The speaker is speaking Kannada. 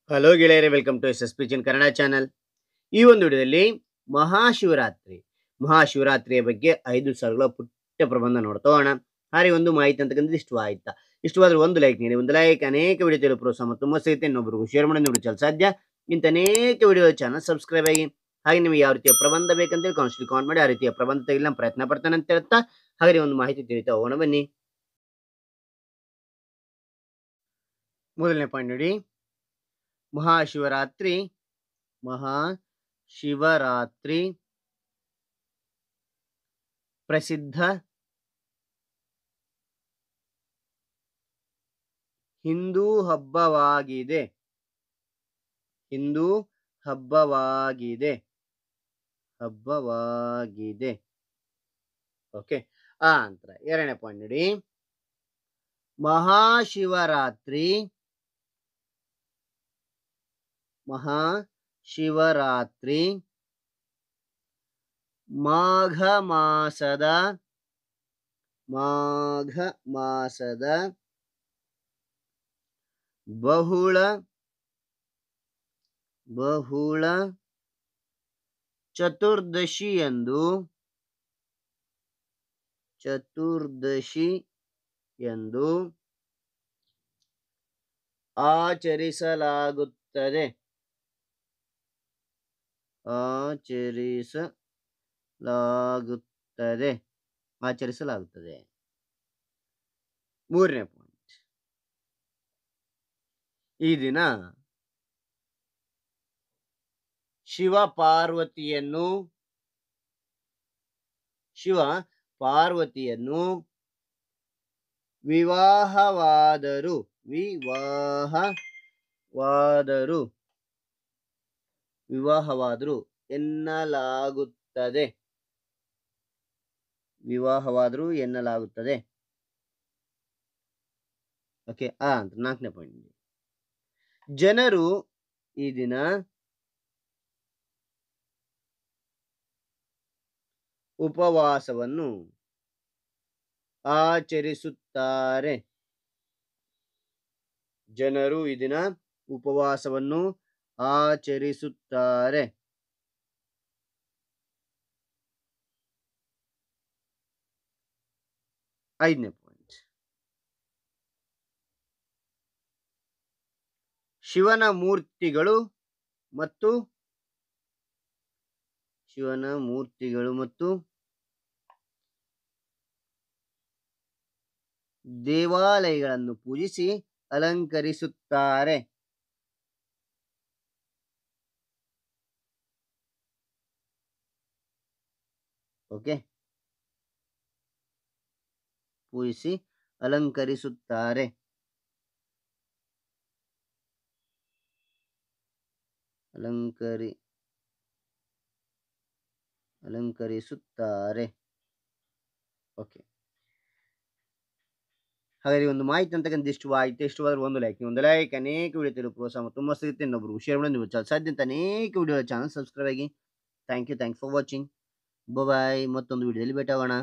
ಹಲೋ ಗೆಳೆಯರೇ, ವೆಲ್ಕಮ್ ಟು SSP ಜಿನ್ ಕನ್ನಡ ಚಾನಲ್. ಈ ಒಂದು ವಿಡಿಯೋದಲ್ಲಿ ಮಹಾಶಿವರಾತ್ರಿ ಮಹಾಶಿವರಾತ್ರಿಯ ಬಗ್ಗೆ 5 ಸಾಲುಗಳ ಪುಟ್ಟ ಪ್ರಬಂಧ ನೋಡ್ತೋಣ. ಹಾಗೆ ಒಂದು ಮಾಹಿತಿ ಅಂತಕ್ಕಂಥದ್ದು ಇಷ್ಟವಾಯ್ತಾ? ಇಷ್ಟವಾದ್ರೆ ಒಂದು ಲೈಕ್ ನೀಡಿ. ಒಂದು ಲೈಕ್ ಅನೇಕ ವಿಡಿಯೋ ತಿಳಿಯಲು ಪ್ರೋತ್ಸಾಹ ತುಂಬ ಸಿಗುತ್ತೆ. ಇನ್ನೊಬ್ಬರಿಗೂ ಶೇರ್ ಮಾಡಿ ನೋಡಿ ಸಾಧ್ಯ. ಇಂಥ ಅನೇಕ ವಿಡಿಯೋ ಚಾನಲ್ ಸಬ್ಸ್ಕ್ರೈಬ್ ಆಗಿ. ಹಾಗೆ ನಿಮಗೆ ಯಾವ ರೀತಿಯ ಪ್ರಬಂಧ ಬೇಕಂತೇಳಿ ಕಾಮೆಂಟ್ ಮಾಡಿ. ಆ ರೀತಿಯ ಪ್ರಬಂಧ ತೆಗೆಯಲು ನಾನು ಪ್ರಯತ್ನ ಪಡ್ತಾನೆ ಅಂತ ಹೇಳ್ತಾ, ಹಾಗೆ ಒಂದು ಮಾಹಿತಿ ತಿಳಿತಾ ಹೋಗೋಣ ಬನ್ನಿ. ಮೊದಲನೇ ಪಾಯಿಂಟ್ ನೋಡಿ, ಮಹಾಶಿವರಾತ್ರಿ ಮಹಾಶಿವರಾತ್ರಿ ಪ್ರಸಿದ್ಧ ಹಿಂದೂ ಹಬ್ಬವಾಗಿದೆ. ಹಿಂದೂ ಹಬ್ಬವಾಗಿದೆ. ಓಕೆ. ನಂತರ ಎರಡನೇ ಪಾಯಿಂಟ್ ನೋಡಿ, ಮಹಾಶಿವರಾತ್ರಿ ಮಾಘ ಮಾಸದ ಬಹುಳ ಚತುರ್ದಶಿಯಂದು ಆಚರಿಸಲಾಗುತ್ತದೆ. ಮೂರನೇ ಪಾಯಿಂಟ್, ಈ ದಿನ ಶಿವ ಪಾರ್ವತಿಯನ್ನು ವಿವಾಹವಾದರು ಎನ್ನಲಾಗುತ್ತದೆ. ಓಕೆ. ನಾಲ್ಕನೇ ಪಾಯಿಂಟ್, ಜನರು ಈ ದಿನ ಉಪವಾಸವನ್ನು ಆಚರಿಸುತ್ತಾರೆ. ಐದನೇ ಪಾಯಿಂಟ್, ಶಿವನ ಮೂರ್ತಿಗಳು ಮತ್ತು ದೇವಾಲಯಗಳನ್ನು ಪೂಜಿಸಿ ಅಲಂಕರಿಸುತ್ತಾರೆ. ಓಕೆ. ಪೂಜಿಸಿ ಅಲಂಕರಿಸುತ್ತಾರೆ. ಓಕೆ. ಹಾಗಾಗಿ ಒಂದು ಮಾಹಿತಿ ಅಂತಕ್ಕಂಥ ಇಷ್ಟವಾದ್ರೆ ಒಂದು ಲೈಕ್ ಅನೇಕ ವಿಡಿಯೋ ತಿಳಿಯಲು ಪ್ರೋತ್ಸಾಹ ತುಂಬ ಸಿಗುತ್ತೆ. ಇನ್ನೊಬ್ರು ಶೇರ್ ಮಾಡಿ ನೀವು ಸಾಧ್ಯ ಅನೇಕ ವಿಡಿಯೋ ಚಾನಲ್ ಸಬ್ಸ್ಕ್ರೈಬ್ ಆಗಿ. Thank you for watching. Bye. ಮತ್ತೊಂದು ವಿಡಿಯೋದಲ್ಲಿ ಭೇಟಿ ಆಗೋಣ.